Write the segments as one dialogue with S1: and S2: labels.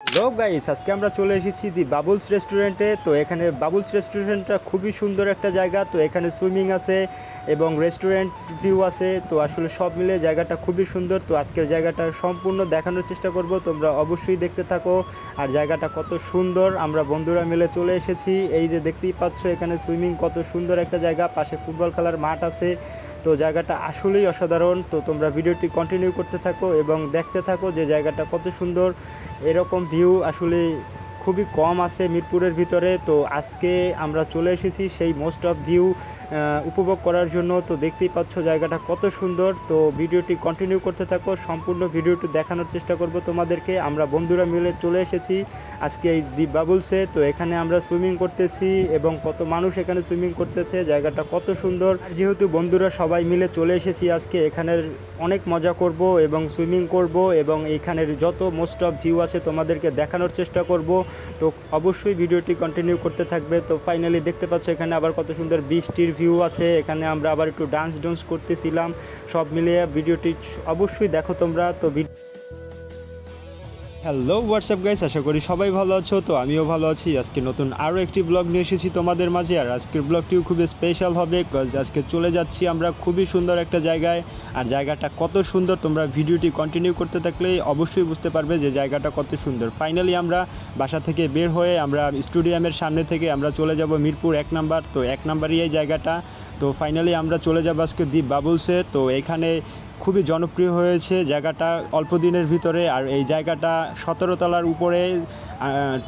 S1: Hello guys, আজকে আমরা চলে এসেছি দি বাবুলস রেস্টুরেন্টে। তো এখানে বাবুলস রেস্টুরেন্টটা খুবই সুন্দর একটা জায়গা। তো এখানে সুইমিং আছে এবং রেস্টুরেন্ট ভিউ আছে। তো আসলে সব মিলে জায়গাটা খুবই সুন্দর। তো আজকের জায়গাটা সম্পূর্ণ দেখানোর চেষ্টা করব, তোমরা অবশ্যই দেখতে থাকো। আর জায়গাটা কত সুন্দর, আমরা বন্ধুরা মিলে চলে এসেছি। এই যে দেখতেই পাচ্ছ এখানে সুইমিং, কত সুন্দর একটা জায়গা, পাশে ফুটবল খেলার মাঠ আছে। তো জায়গাটা আসলেই অসাধারণ। তো তোমরা ভিডিওটি কন্টিনিউ করতে থাকো এবং দেখতে থাকো যে জায়গাটা কত সুন্দর। এরকম ভিউ আসলে খুবই কম আছে মিরপুরের ভিতরে। তো আজকে আমরা চলে এসেছি সেই মোস্ট অফ ভিউ উপভোগ করার জন্য। তো দেখতেই পাচ্ছ জায়গাটা কত সুন্দর। তো ভিডিওটি কন্টিনিউ করতে থাকো, সম্পূর্ণ ভিডিওটি দেখানোর চেষ্টা করব তোমাদেরকে। আমরা বন্ধুরা মিলে চলে এসেছি আজকে এই দি বাবুলসে। তো এখানে আমরা সুইমিং করতেছি এবং কত মানুষ এখানে সুইমিং করতেছে, জায়গাটা কত সুন্দর। যেহেতু বন্ধুরা সবাই মিলে চলে এসেছি আজকে, এখানের অনেক মজা করব এবং সুইমিং করব এবং এইখানের যত মোস্ট অফ ভিউ আছে তোমাদেরকে দেখানোর চেষ্টা করব। তো অবশ্যই ভিডিওটি কন্টিনিউ করতে থাকবে। তো ফাইনালি দেখতে পাচ্ছ এখানে আবার কত সুন্দর বৃষ্টির ভিউ আছে। এখানে আমরা আবার একটু ডান্স করতেছিলাম। সব মিলিয়ে ভিডিওটি অবশ্যই দেখো তোমরা। তো হ্যালো হোয়াটসঅ্যাপ গাইস, আশা করি সবাই ভালো আছো। তো আমিও ভালো আছি। আজকে নতুন আরও একটি ব্লগ নিয়ে এসেছি তোমাদের মাঝে। আর আজকের ব্লগটিও খুবই স্পেশাল হবে, আজকে চলে যাচ্ছি আমরা খুবই সুন্দর একটা জায়গায়। আর জায়গাটা কত সুন্দর, তোমরা ভিডিওটি কন্টিনিউ করতে থাকলে অবশ্যই বুঝতে পারবে যে জায়গাটা কত সুন্দর। ফাইনালি আমরা বাসা থেকে বের হয়ে আমরা স্টেডিয়ামের সামনে থেকে আমরা চলে যাব মিরপুর 1 নাম্বার। তো 1 নাম্বারই এই জায়গাটা। তো ফাইনালি আমরা চলে যাব আজকে দি বাবুলসে। তো এখানে খুবই জনপ্রিয় হয়েছে জায়গাটা অল্প দিনের ভিতরে। আর এই জায়গাটা 17 তলার উপরে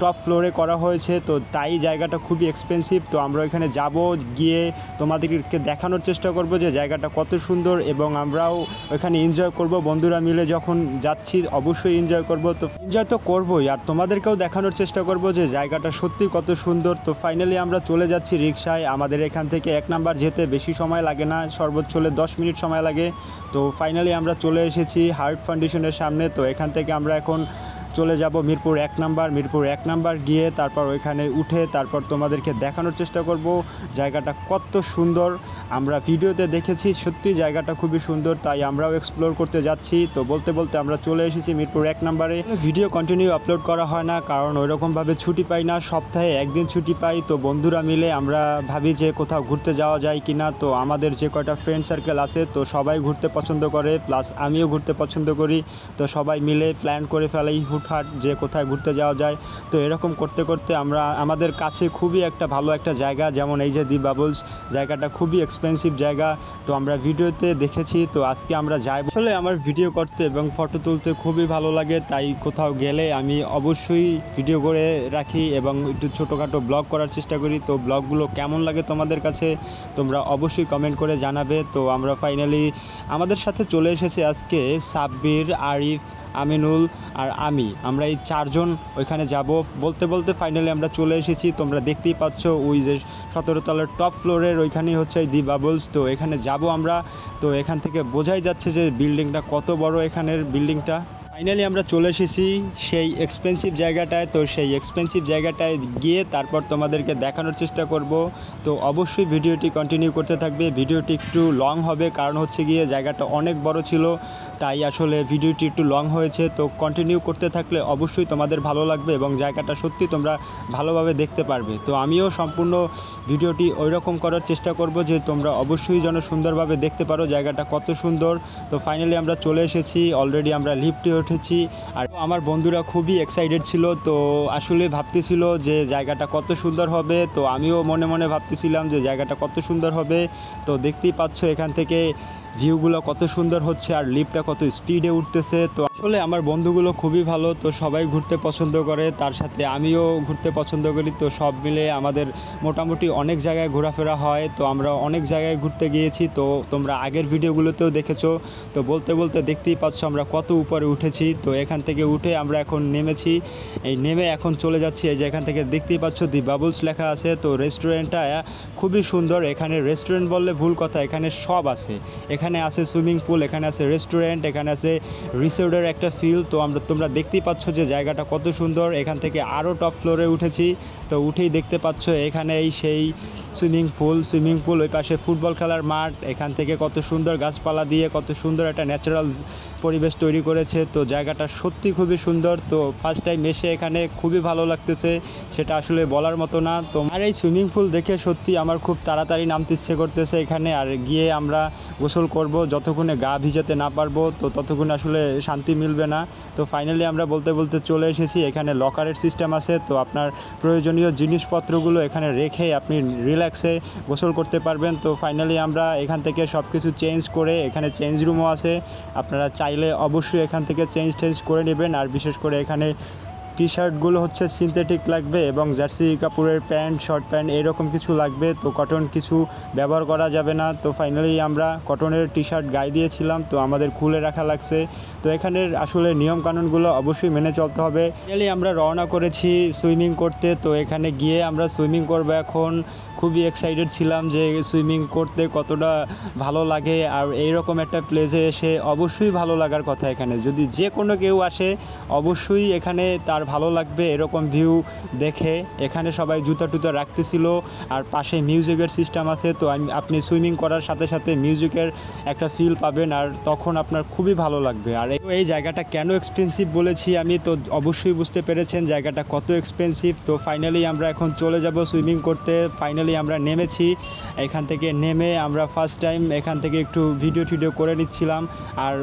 S1: টপ ফ্লোরে করা হয়েছে। তো তাই জায়গাটা খুবই এক্সপেন্সিভ। তো আমরা এখানে যাব, গিয়ে তোমাদেরকে দেখানোর চেষ্টা করব যে জায়গাটা কত সুন্দর এবং আমরাও ওখানে এনজয় করব। বন্ধুরা মিলে যখন যাচ্ছি অবশ্যই এনজয় করব। তো এনজয় তো করবোই, আর তোমাদেরকেও দেখানোর চেষ্টা করব যে জায়গাটা সত্যি কত সুন্দর। তো ফাইনালি আমরা চলে যাচ্ছি রিকশায়। আমাদের এখান থেকে 1 নাম্বার যেতে বেশি সময় লাগে না, সর্বোচ্চ হলে 10 মিনিট সময় লাগে। তো ফাইনালি আমরা চলে এসেছি হার্ট ফাউন্ডেশনের সামনে। তো এখান থেকে আমরা এখন চলে যাব মিরপুর 1 নাম্বার। মিরপুর 1 নাম্বার গিয়ে তারপর ওইখানে উঠে তারপর তোমাদেরকে দেখানোর চেষ্টা করব জায়গাটা কত সুন্দর। আমরা ভিডিওতে দেখেছি, সত্যি জায়গাটা খুবই সুন্দর, তাই আমরাও এক্সপ্লোর করতে যাচ্ছি। তো বলতে বলতে আমরা চলে এসেছি মিরপুর 1 নাম্বারে। ভিডিও কন্টিনিউ আপলোড করা হয় না, কারণ ওইরকমভাবে ছুটি পাই না, সপ্তাহে একদিন ছুটি পাই। তো বন্ধুরা মিলে আমরা ভাবি যে কোথাও ঘুরতে যাওয়া যায় কি না। তো আমাদের যে কয়টা ফ্রেন্ড সার্কেল আছে তো সবাই ঘুরতে পছন্দ করে, প্লাস আমিও ঘুরতে পছন্দ করি। তো সবাই মিলে প্ল্যান করে ফেলাই হুটহাট যে কোথায় ঘুরতে যাওয়া যায়। তো এরকম করতে করতে আমরা আমাদের কাছে খুবই একটা ভালো একটা জায়গা, যেমন এই যে দি বাবুলস, জায়গাটা খুবই এক্সপেন্সিভ জায়গা। তো আমরা ভিডিওতে দেখেছি, তো আজকে আমরা যাই। আসলে আমার ভিডিও করতে এবং ফটো তুলতে খুবই ভালো লাগে, তাই কোথাও গেলে আমি অবশ্যই ভিডিও করে রাখি এবং একটু ছোটোখাটো ব্লগ করার চেষ্টা করি। তো ব্লগগুলো কেমন লাগে তোমাদের কাছে তোমরা অবশ্যই কমেন্ট করে জানাবে। তো আমরা ফাইনালি আমাদের সাথে চলে এসেছে আজকে সাব্বির, আরিফ, আমিনুল আর আমরা এই 4 জন ওইখানে যাব। বলতে বলতে ফাইনালি আমরা চলে এসেছি। তোমরা দেখতেই পাচ্ছ ওই যে 17 তলার টপ ফ্লোরের ওইখানেই হচ্ছে এই দি বাবলস। তো এখানে যাব আমরা। তো এখান থেকে বোঝাই যাচ্ছে যে বিল্ডিংটা কত বড়, এখানের বিল্ডিংটা। ফাইনালি আমরা চলে এসেছি সেই এক্সপেন্সিভ জায়গাটায়। তো সেই এক্সপেন্সিভ জায়গাটায় গিয়ে তারপর তোমাদেরকে দেখানোর চেষ্টা করব। তো অবশ্যই ভিডিওটি কন্টিনিউ করতে থাকবে। ভিডিওটি একটু লং হবে, কারণ হচ্ছে গিয়ে জায়গাটা অনেক বড় ছিল, তাই আসলে ভিডিওটি একটু লং হয়েছে। তো কন্টিনিউ করতে থাকলে অবশ্যই তোমাদের ভালো লাগবে এবং জায়গাটা সত্যি তোমরা ভালোভাবে দেখতে পারবে। তো আমিও সম্পূর্ণ ভিডিওটি ওই রকম করার চেষ্টা করব যে তোমরা অবশ্যই যেন সুন্দরভাবে দেখতে পারো জায়গাটা কত সুন্দর। তো ফাইনালি আমরা চলে এসেছি, অলরেডি আমরা লিফটে উঠেছি। আর আমার বন্ধুরা খুবই এক্সাইটেড ছিল। তো আসলে ভাবতেছিল যে জায়গাটা কত সুন্দর হবে। তো আমিও মনে মনে ভাবতেছিলাম যে জায়গাটা কত সুন্দর হবে। তো দেখতেই পাচ্ছ এখান থেকে ভিউগুলো কত সুন্দর হচ্ছে আর লিফটটা কত স্পিডে উঠতেছে। তো আসলে আমার বন্ধুগুলো খুবই ভালো, তো সবাই ঘুরতে পছন্দ করে, তার সাথে আমিও ঘুরতে পছন্দ করি। তো সব মিলে আমাদের মোটামুটি অনেক জায়গায় ঘোরাফেরা হয়। তো আমরা অনেক জায়গায় ঘুরতে গিয়েছি, তো তোমরা আগের ভিডিওগুলোতেও দেখেছো। তো বলতে বলতে দেখতেই পাচ্ছ আমরা কত উপরে উঠেছি। তো এখান থেকে উঠে আমরা এখন নেমেছি, এই নেমে এখন চলে যাচ্ছি। এই যে এখান থেকে দেখতেই পাচ্ছ দি বাবলস লেখা আছে। তো রেস্টুরেন্টটা খুবই সুন্দর। এখানে রেস্টুরেন্ট বললে ভুল কথা, এখানে সব আছে। এখানে আছে সুইমিং পুল, এখানে আছে রেস্টুরেন্ট, এখানে আছে রিসোর্টের একটা ফিল। তো তোমরা দেখতেই পাচ্ছ যে জায়গাটা কত সুন্দর। এখান থেকে আরও টপ ফ্লোরে উঠেছি। তো উঠেই দেখতে পাচ্ছ এখানে সেই সুইমিং পুল, ওই পাশে ফুটবল খেলার মাঠ। এখান থেকে কত সুন্দর গাছপালা দিয়ে কত সুন্দর একটা ন্যাচারাল পরিবেশ তৈরি করেছে। তো জায়গাটা সত্যি খুবই সুন্দর। তো ফার্স্ট টাইম এসে এখানে খুবই ভালো লাগতেছে, সেটা আসলে বলার মতো না। তো আর এই সুইমিং পুল দেখে সত্যি আমার খুব তাড়াতাড়ি নামতে ইচ্ছে করতেছে এখানে, আর গিয়ে আমরা গোসল করব। যতক্ষণে গা ভিজাতে না পারবো তো ততক্ষণে আসলে শান্তি মিলবে না। তো ফাইনালি আমরা বলতে বলতে চলে এসেছি। এখানে লকারের সিস্টেম আছে, তো আপনার প্রয়োজনীয় জিনিসপত্রগুলো এখানে রেখে আপনি রিল্যাক্সে গোসল করতে পারবেন। তো ফাইনালি আমরা এখান থেকে সব কিছু চেঞ্জ করে, এখানে চেঞ্জ রুমও আছে, আপনারা চাইলে অবশ্যই এখান থেকে চেঞ্জ করে নেবেন। আর বিশেষ করে এখানে টি শার্টগুলো হচ্ছে সিনথেটিক লাগবে এবং জার্সি কাপড়ের প্যান্ট, শর্ট প্যান্ট এরকম কিছু লাগবে। তো কটন কিছু ব্যবহার করা যাবে না। তো ফাইনালি আমরা কটনের টি শার্ট গায়ে দিয়েছিলাম, তো আমাদের খুলে রাখা লাগছে। তো এখানের আসলে নিয়মকানুনগুলো অবশ্যই মেনে চলতে হবে। ফাইনালি আমরা রওনা করেছি সুইমিং করতে। তো এখানে গিয়ে আমরা সুইমিং করবো এখন। খুবই এক্সাইটেড ছিলাম যে সুইমিং করতে কতটা ভালো লাগে। আর এইরকম একটা প্লেসে এসে অবশ্যই ভালো লাগার কথা। এখানে যদি যে কোনো কেউ আসে অবশ্যই এখানে তার ভালো লাগবে এরকম ভিউ দেখে। এখানে সবাই জুতা টুতা রাখতেছিল, আর পাশে মিউজিকের সিস্টেম আছে। তো আপনি সুইমিং করার সাথে সাথে মিউজিকের একটা ফিল পাবেন, আর তখন আপনার খুবই ভালো লাগবে। আর এই জায়গাটা কেন এক্সপেন্সিভ বলেছি আমি, তো অবশ্যই বুঝতে পেরেছেন জায়গাটা কত এক্সপেন্সিভ। তো ফাইনালি আমরা এখন চলে যাব সুইমিং করতে। ফাইনালি আমরা নেমেছি। এখান থেকে নেমে আমরা ফার্স্ট টাইম এখান থেকে একটু ভিডিও করে নিচ্ছিলাম। আর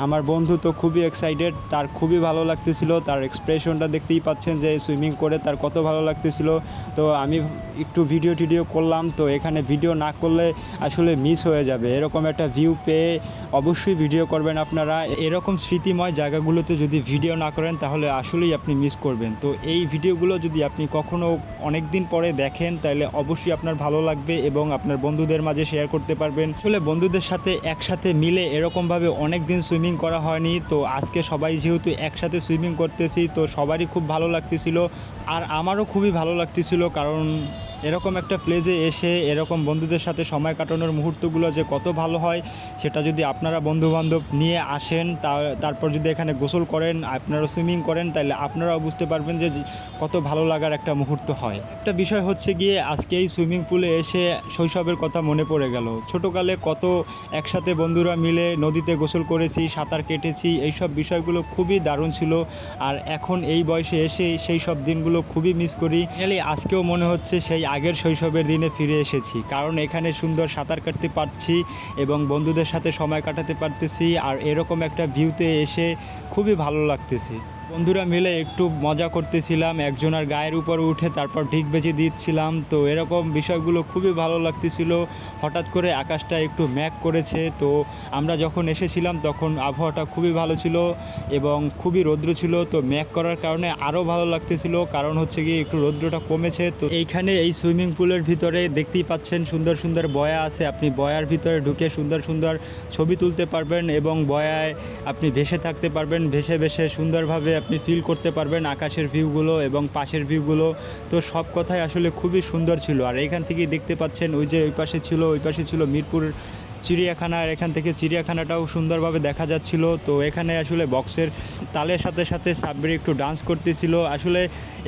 S1: আমার বন্ধু তো খুবই এক্সাইটেড, তার খুবই ভালো লাগতেছিল। তার এক্সপ্রেশনটা দেখতেই পাচ্ছেন যে সুইমিং করে তার কত ভালো লাগতেছিল। তো আমি একটু ভিডিও করলাম। তো এখানে ভিডিও না করলে আসলে মিস হয়ে যাবে। এরকম একটা ভিউ পেয়ে অবশ্যই ভিডিও করবেন আপনারা। এরকম স্মৃতিময় জায়গাগুলোতে যদি ভিডিও না করেন তাহলে আসলেই আপনি মিস করবেন। তো এই ভিডিওগুলো যদি আপনি কখনও অনেক দিন পরে দেখেন তাহলে অবশ্যই আপনার ভালো লাগবে এবং আপনার বন্ধুদের মাঝে শেয়ার করতে পারবেন। আসলে বন্ধুদের সাথে একসাথে মিলে এরকমভাবে অনেক দিন সুইমিং করা হয়নি। তো আজকে সবাই যেহেতু একসাথে সুইমিং করতেছি, তো সবারই খুব ভালো লাগতেছিল। আর আমারও খুবই ভালো লাগতেছিল, কারণ এরকম একটা প্লেসে এসে এরকম বন্ধুদের সাথে সময় কাটানোর মুহূর্তগুলো যে কত ভালো হয়, সেটা যদি আপনারা বন্ধুবান্ধব নিয়ে আসেন তারপর যদি এখানে গোসল করেন, আপনারা সুইমিং করেন, তাহলে আপনারাও বুঝতে পারবেন যে কত ভালো লাগার একটা মুহূর্ত হয়। একটা বিষয় হচ্ছে গিয়ে আজকে এই সুইমিং পুলে এসে শৈশবের কথা মনে পড়ে গেল। ছোটোকালে কত একসাথে বন্ধুরা মিলে নদীতে গোসল করেছি, সাঁতার কেটেছি, এইসব বিষয়গুলো খুবই দারুণ ছিল। আর এখন এই বয়সে এসে সেই সব দিনগুলো খুবই মিস করি। আজকেও মনে হচ্ছে সেই আগের শৈশবের দিনে ফিরে এসেছি, কারণ এখানে সুন্দর সাঁতার কাটতে পারছি এবং বন্ধুদের সাথে সময় কাটাতে পারতেছি। আর এরকম একটা ভিউতে এসে খুবই ভালো লাগতেছে। বন্ধুরা মিলে একটু মজা করতেছিলাম, একজনের গায়ের উপর উঠে তারপর ঢিক বেজে দিচ্ছিলাম। তো এরকম বিষয়গুলো খুবই ভালো লাগতেছিল। হঠাৎ করে আকাশটা একটু ম্যাঘ করেছে। তো আমরা যখন এসেছিলাম তখন আবহাওয়াটা খুবই ভালো ছিল এবং খুবই রৌদ্র ছিল। তো ম্যাঘ করার কারণে আরও ভালো লাগতেছিল, কারণ হচ্ছে কি একটু রৌদ্রটা কমেছে। তো এইখানে এই সুইমিং পুলের ভিতরে দেখতেই পাচ্ছেন সুন্দর সুন্দর বয়া আছে। আপনি বয়ার ভিতরে ঢুকে সুন্দর সুন্দর ছবি তুলতে পারবেন এবং বয়ায় আপনি ভেসে থাকতে পারবেন। ভেসে সুন্দরভাবে আপনি ফিল করতে পারবেন আকাশের ভিউগুলো এবং পাশের ভিউগুলো। তো সব কথাই আসলে খুবই সুন্দর ছিল। আর এইখান থেকেই দেখতে পাচ্ছেন ওই যে ওই পাশে ছিল মিরপুর চিড়িয়াখানা, আর এখান থেকে চিড়িয়াখানাটাও সুন্দরভাবে দেখা যাচ্ছিল। তো এখানে আসলে বক্সের তালের সাথে সাথে সাব্বির একটু ডান্স করতেছিল। আসলে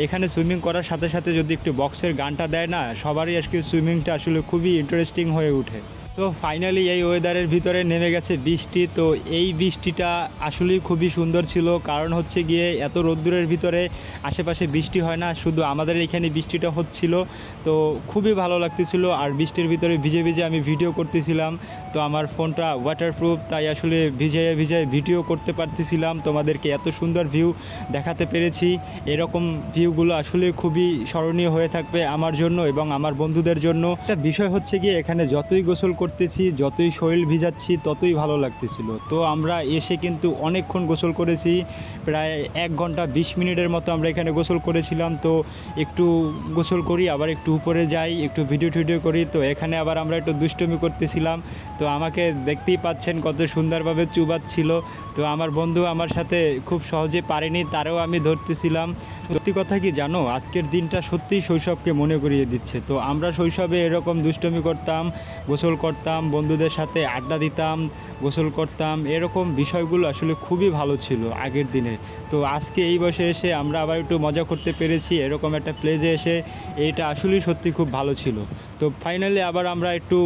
S1: এখানে সুইমিং করার সাথে সাথে যদি একটু বক্সের গানটা দেয় না, সবারই আজকে সুইমিংটা আসলে খুবই ইন্টারেস্টিং হয়ে ওঠে। তো ফাইনালি এই ওয়েদারের ভিতরে নেমে গেছে বৃষ্টি। তো এই বৃষ্টিটা আসলেই খুবই সুন্দর ছিল, কারণ হচ্ছে গিয়ে এত রোদ্দুরের ভিতরে আশেপাশে বৃষ্টি হয় না, শুধু আমাদের এখানে বৃষ্টিটা হচ্ছিল। তো খুবই ভালো লাগতেছিল। আর বৃষ্টির ভিতরে ভিজে আমি ভিডিও করতেছিলাম। তো আমার ফোনটা ওয়াটারপ্রুফ, তাই আসলে ভিজাইয়ে ভিডিও করতে পারতেছিলাম। তোমাদেরকে এত সুন্দর ভিউ দেখাতে পেরেছি। এরকম ভিউগুলো আসলে খুবই স্মরণীয় হয়ে থাকবে আমার জন্য এবং আমার বন্ধুদের জন্য। একটা বিষয় হচ্ছে গিয়ে এখানে যতই গোসল করতেছি, যতই শরীর ভিজাচ্ছি, ততই ভালো লাগতেছিল। তো আমরা এসে কিন্তু অনেকক্ষণ গোসল করেছি, প্রায় 1 ঘন্টা 20 মিনিটের মতো আমরা এখানে গোসল করেছিলাম। তো একটু গোসল করি, আবার একটু উপরে যাই, একটু ভিডিও করি। তো এখানে আবার আমরা একটু দুষ্টুমি করতেছিলাম। তো আমাকে দেখতেই পাচ্ছেন কত সুন্দরভাবে চুবাচ্ছিল। তো আমার বন্ধু আমার সাথে খুব সহজে পারেনি, তারও আমি ধরতেছিলাম। সত্যি কথা কি জানো, আজকের দিনটা সত্যিই শৈশবকে মনে করিয়ে দিচ্ছে। তো আমরা শৈশবে এরকম দুষ্টুমি করতাম, গোসল করতাম, বন্ধুদের সাথে আড্ডা দিতাম, গোসল করতাম, এরকম বিষয়গুলো আসলে খুবই ভালো ছিল আগের দিনে। তো আজকে এই বয়সে এসে আমরা আবার একটু মজা করতে পেরেছি এরকম একটা প্লেসে এসে, এটা আসলেই সত্যি খুব ভালো ছিল। তো ফাইনালি আবার আমরা একটু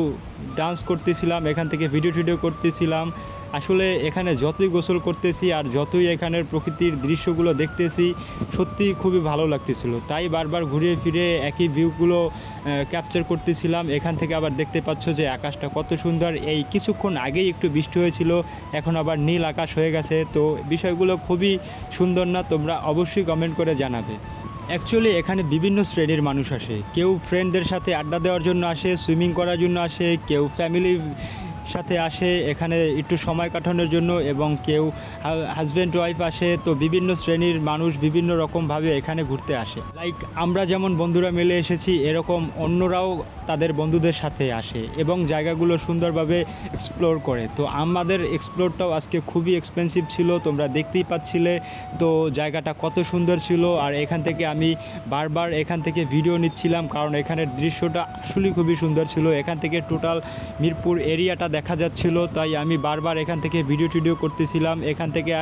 S1: ডান্স করতেছিলাম, এখান থেকে ভিডিও করতেছিলাম। আসলে এখানে যতই গোসল করতেছি আর যতই এখানের প্রকৃতির দৃশ্যগুলো দেখতেছি সত্যিই খুবই ভালো লাগতেছিল, তাই বারবার ঘুরে ফিরে একই ভিউগুলো ক্যাপচার করতেছিলাম। এখান থেকে আবার দেখতে পাচ্ছ যে আকাশটা কত সুন্দর। এই কিছুক্ষণ আগেই একটু বৃষ্টি হয়েছিল, এখন আবার নীল আকাশ হয়ে গেছে। তো বিষয়গুলো খুবই সুন্দর না? তোমরা অবশ্যই কমেন্ট করে জানাবে। অ্যাকচুয়ালি এখানে বিভিন্ন শ্রেণীর মানুষ আসে, কেউ ফ্রেন্ডদের সাথে আড্ডা দেওয়ার জন্য আসে, সুইমিং করার জন্য আসে, কেউ ফ্যামিলি সাথে আসে এখানে একটু সময় কাটানোর জন্য, এবং কেউ হাজব্যান্ড ওয়াইফ আসে। তো বিভিন্ন শ্রেণীর মানুষ বিভিন্ন রকমভাবে এখানে ঘুরতে আসে। লাইক আমরা যেমন বন্ধুরা মিলে এসেছি, এরকম অন্যরাও তাদের বন্ধুদের সাথে আসে এবং জায়গাগুলো সুন্দরভাবে এক্সপ্লোর করে। তো আমাদের এক্সপ্লোরটাও আজকে খুবই এক্সপেন্সিভ ছিল, তোমরা দেখতেই পাচ্ছিলে। তো জায়গাটা কত সুন্দর ছিল, আর এখান থেকে আমি বারবার এখান থেকে ভিডিও নিচ্ছিলাম, কারণ এখানের দৃশ্যটা আসলেই খুবই সুন্দর ছিল। এখান থেকে টোটাল মিরপুর এরিয়াটা দেখা যাচ্ছিল, তাই আমি বারবার এখান থেকে ভিডিও করতেছিলাম। এখান থেকে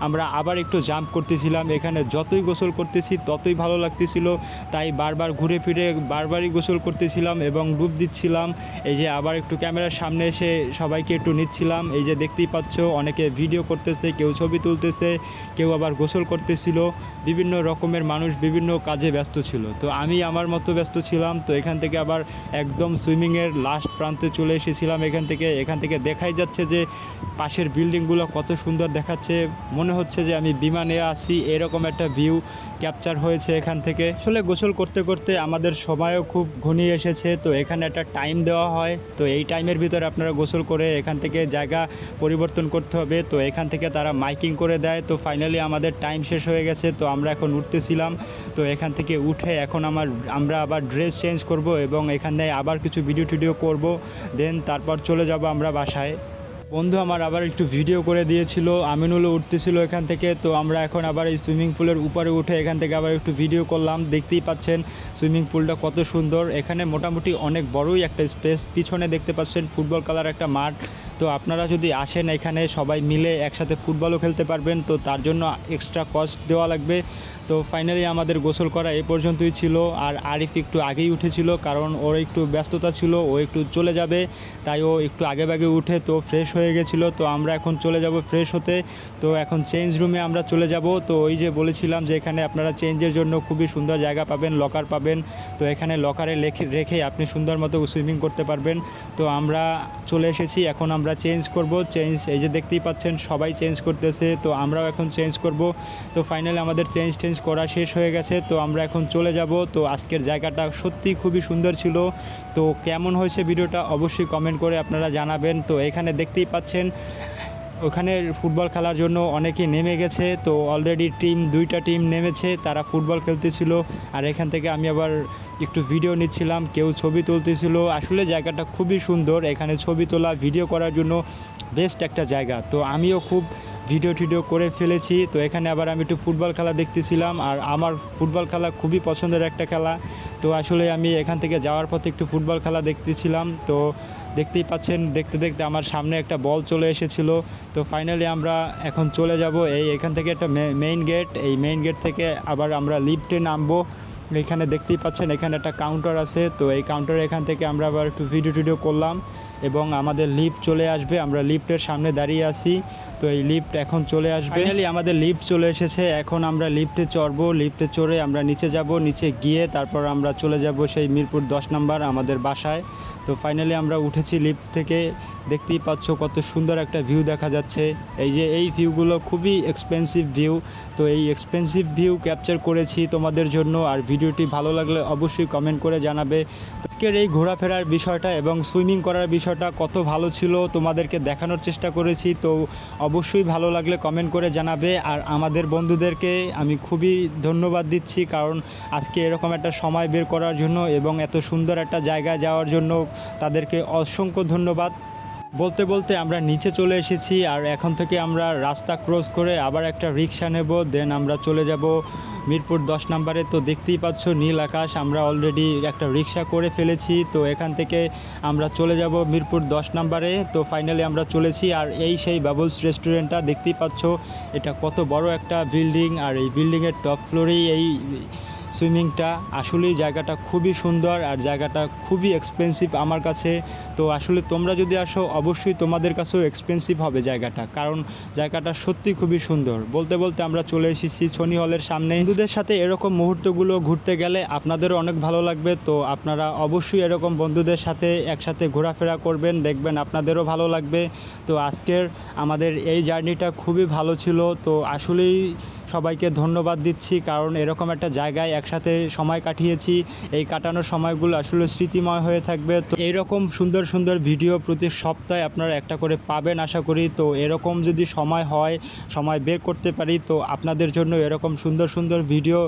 S1: আমরা আবার একটু জাম্প করতেছিলাম। এখানে যতই গোসল করতেছি ততই ভালো লাগতেছিল, তাই বারবার ঘুরে ফিরে বারবারই গোসল করতেছিলাম এবং ডুব দিচ্ছিলাম। এই যে আবার একটু ক্যামেরার সামনে এসে সবাইকে একটু নিচ্ছিলাম। এই যে দেখতেই পাচ্ছ, অনেকে ভিডিও করতেছে, কেউ ছবি তুলতেছে, কেউ আবার গোসল করতেছিল। বিভিন্ন রকমের মানুষ বিভিন্ন কাজে ব্যস্ত ছিল, তো আমি আমার মতো ব্যস্ত ছিলাম। তো এখান থেকে আবার একদম সুইমিংয়ের লাস্ট প্রান্তে চলে এসেছিলাম। এখান থেকে দেখাই যাচ্ছে যে পাশের বিল্ডিংগুলো কত সুন্দর দেখাচ্ছে, মনে হচ্ছে যে আমি বিমানে আছি, এরকম একটা ভিউ ক্যাপচার হয়েছে এখান থেকে। আসলে গোসল করতে করতে আমাদের সময়ও খুব ঘনিয়ে এসেছে, তো এখানে একটা টাইম দেওয়া হয়। তো এই টাইমের ভিতরে আপনারা গোসল করে এখান থেকে জায়গা পরিবর্তন করতে হবে। তো এখান থেকে তারা মাইকিং করে দেয়। তো ফাইনালি আমাদের টাইম শেষ হয়ে গেছে, তো আমরা এখন উঠতেছিলাম। তো এখান থেকে উঠে এখন আমরা আবার ড্রেস চেঞ্জ করব এবং এখানে আবার কিছু ভিডিও করব, দেন তারপর চলে যাব আমরা বাসায়। বন্ধু আমার আবার একটু ভিডিও করে দিয়েছিল, আমিনুলও উঠতেছিল এখান থেকে। তো আমরা এখন আবার এই সুইমিং পুলের উপরে উঠে এখান থেকে আবার একটু ভিডিও করলাম। দেখতেই পাচ্ছেন সুইমিং পুলটা কত সুন্দর। এখানে মোটামুটি অনেক বড়ই একটা স্পেস, পিছনে দেখতে পাচ্ছেন ফুটবল খেলার একটা মাঠ। তো আপনারা যদি আসেন এখানে সবাই মিলে একসাথে ফুটবলও খেলতে পারবেন, তো তার জন্য এক্সট্রা কস্ট দেওয়া লাগবে। তো ফাইনালি আমাদের গোসল করা এ পর্যন্তই ছিল। আর আরিফ একটু আগেই উঠেছিল, কারণ ওর একটু ব্যস্ততা ছিল, ও একটু চলে যাবে, তাই ও একটু আগে উঠে তো ফ্রেশ হয়ে গেছিলো। তো আমরা এখন চলে যাব ফ্রেশ হতে। তো এখন চেঞ্জ রুমে আমরা চলে যাব। তো ওই যে বলেছিলাম যে এখানে আপনারা চেঞ্জের জন্য খুবই সুন্দর জায়গা পাবেন, লকার পাবেন। তো এখানে লকারে রেখে আপনি সুন্দর মতো সুইমিং করতে পারবেন। তো আমরা চলে এসেছি, এখন আমরা চেঞ্জ করব। এই যে দেখতেই পাচ্ছেন সবাই চেঞ্জ করতেছে, তো আমরাও এখন চেঞ্জ করব। তো ফাইনালি আমাদের চেঞ্জ করা শেষ হয়ে গেছে, তো আমরা এখন চলে যাব। তো আজকের জায়গাটা সত্যি খুবই সুন্দর ছিল। তো কেমন হয়েছে ভিডিওটা অবশ্যই কমেন্ট করে আপনারা জানাবেন। তো এখানে দেখতেই পাচ্ছেন ওখানে ফুটবল খেলার জন্য অনেকে নেমে গেছে। তো অলরেডি দুইটা টিম নেমেছে, তারা ফুটবল খেলতেছিল। আর এখান থেকে আমি আবার একটু ভিডিও নিচ্ছিলাম, কেউ ছবি তুলতেছিল। আসলে জায়গাটা খুবই সুন্দর, এখানে ছবি তোলা ভিডিও করার জন্য বেস্ট একটা জায়গা। তো আমিও খুব ভিডিও করে ফেলেছি। তো এখানে আবার আমি একটু ফুটবল খেলা দেখতেছিলাম, আর আমার ফুটবল খেলা খুবই পছন্দের একটা খেলা। তো আসলে আমি এখান থেকে যাওয়ার পথে একটু ফুটবল খেলা দেখতেছিলাম। তো দেখতেই পাচ্ছেন দেখতে আমার সামনে একটা বল চলে এসেছিল। তো ফাইনালি আমরা এখন চলে যাব এখান থেকে একটা মেইন গেট, এই মেইন গেট থেকে আবার আমরা লিফটে নামবো। এখানে দেখতেই পাচ্ছেন এখানে একটা কাউন্টার আছে। তো এই কাউন্টারে এখান থেকে আমরা আবার একটু ভিডিও করলাম এবং আমাদের লিফট চলে আসবে। আমরা লিফটের সামনে দাঁড়িয়ে আছি, তো এই লিফট এখন চলে আসবে। ফাইনালি আমাদের লিফট চলে এসেছে, এখন আমরা লিফটে চড়বো। লিফটে চড়ে আমরা নিচে যাব, নিচে গিয়ে তারপর আমরা চলে যাব সেই মিরপুর 10 নম্বর আমাদের বাসায়। তো ফাইনালি আমরা উঠেছি লিফট থেকে, দেখতেই পাচ্ছ কত সুন্দর একটা ভিউ দেখা যাচ্ছে। এই ভিউগুলো খুবই এক্সপেন্সিভ ভিউ। তো এই এক্সপেন্সিভ ভিউ ক্যাপচার করেছি তোমাদের জন্য। আর ভিডিওটি ভালো লাগলে অবশ্যই কমেন্ট করে জানাবে। আজকের এই ঘোরাফেরার বিষয়টা এবং সুইমিং করার বিষয়টা কত ভালো ছিল তোমাদেরকে দেখানোর চেষ্টা করেছি। তো অবশ্যই ভালো লাগলে কমেন্ট করে জানাবে। আর আমাদের বন্ধুদেরকে আমি খুবই ধন্যবাদ দিচ্ছি, কারণ আজকে এরকম একটা সময় বের করার জন্য এবং এত সুন্দর একটা জায়গায় যাওয়ার জন্য তাদেরকে অসংখ্য ধন্যবাদ। বলতে আমরা নিচে চলে এসেছি, আর এখন থেকে আমরা রাস্তা ক্রস করে আবার একটা রিক্সা নেব, দেন আমরা চলে যাব মিরপুর 10 নম্বরে। তো দেখতেই পাচ্ছ নীল আকাশ, আমরা অলরেডি একটা রিক্সা করে ফেলেছি। তো এখান থেকে আমরা চলে যাব মিরপুর 10 নম্বরে। তো ফাইনালি আমরা চলেছি, আর সেই বাবলস রেস্টুরেন্টটা দেখতেই পাচ্ছ, এটা কত বড় একটা বিল্ডিং। আর এই বিল্ডিংয়ের টপ ফ্লোরেই এই সুইমিংটা। আসলেই জায়গাটা খুবই সুন্দর আর জায়গাটা খুবই এক্সপেন্সিভ আমার কাছে। তো আসলে তোমরা যদি আসো অবশ্যই তোমাদের কাছেও এক্সপেন্সিভ হবে জায়গাটা, কারণ জায়গাটা সত্যি খুবই সুন্দর। বলতে বলতে আমরা চলে এসেছি ছনি হলের সামনে। বন্ধুদের সাথে এরকম মুহূর্তগুলো ঘুরতে গেলে আপনাদেরও অনেক ভালো লাগবে। তো আপনারা অবশ্যই এরকম বন্ধুদের সাথে একসাথে ঘোরাফেরা করবেন, দেখবেন আপনাদেরও ভালো লাগবে। তো আজকের আমাদের এই জার্নিটা খুবই ভালো ছিল। তো আসলেই সবাইকে ধন্যবাদ দিচ্ছি, কারণ এরকম একটা জায়গায় একসাথে সময় কাটিয়েছি। এই কাটানোর সময়গুলো আসলে স্মৃতিময় হয়ে থাকবে। তো এইরকম সুন্দর সুন্দর ভিডিও প্রতি সপ্তাহে আপনারা একটা করে পাবেন আশা করি। তো এরকম যদি সময় হয়, সময় বের করতে পারি, তো আপনাদের জন্য এরকম সুন্দর সুন্দর ভিডিও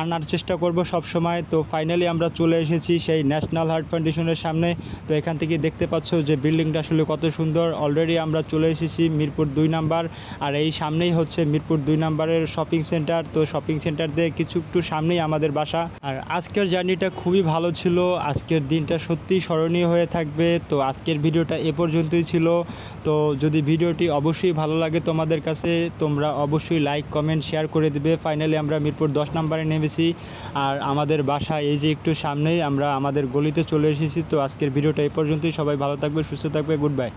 S1: আনার চেষ্টা করব সব সময়। তো ফাইনালি আমরা চলে এসেছি সেই ন্যাশনাল হার্ট ফাউন্ডেশনের সামনে। তো এখান থেকে দেখতে পাচ্ছ যে বিল্ডিংটা আসলে কত সুন্দর। অলরেডি আমরা চলে এসেছি মিরপুর 2 নাম্বার, আর এই সামনেই হচ্ছে মিরপুর 2 নাম্বারের শপিং সেন্টার। তো শপিং সেন্টার দিয়ে কিছু একটু সামনেই আমাদের বাসা। আর আজকের জার্নিটা খুবই ভালো ছিল, আজকের দিনটা সত্যিই স্মরণীয় হয়ে থাকবে। তো আজকের ভিডিওটা এ পর্যন্তই ছিল। তো যদি ভিডিওটি অবশ্যই ভালো লাগে তোমাদের কাছে, তোমরা অবশ্যই লাইক কমেন্ট শেয়ার করে দেবে। ফাইনালি আমরা মিরপুর 10 নাম্বারে নেমেছি, আর আমাদের বাসা এই যে একটু সামনেই, আমরা আমাদের গলিতে চলে এসেছি। তো আজকের ভিডিওটা এই পর্যন্তই। সবাই ভালো থাকবে, সুস্থ থাকবে, গুড বাই।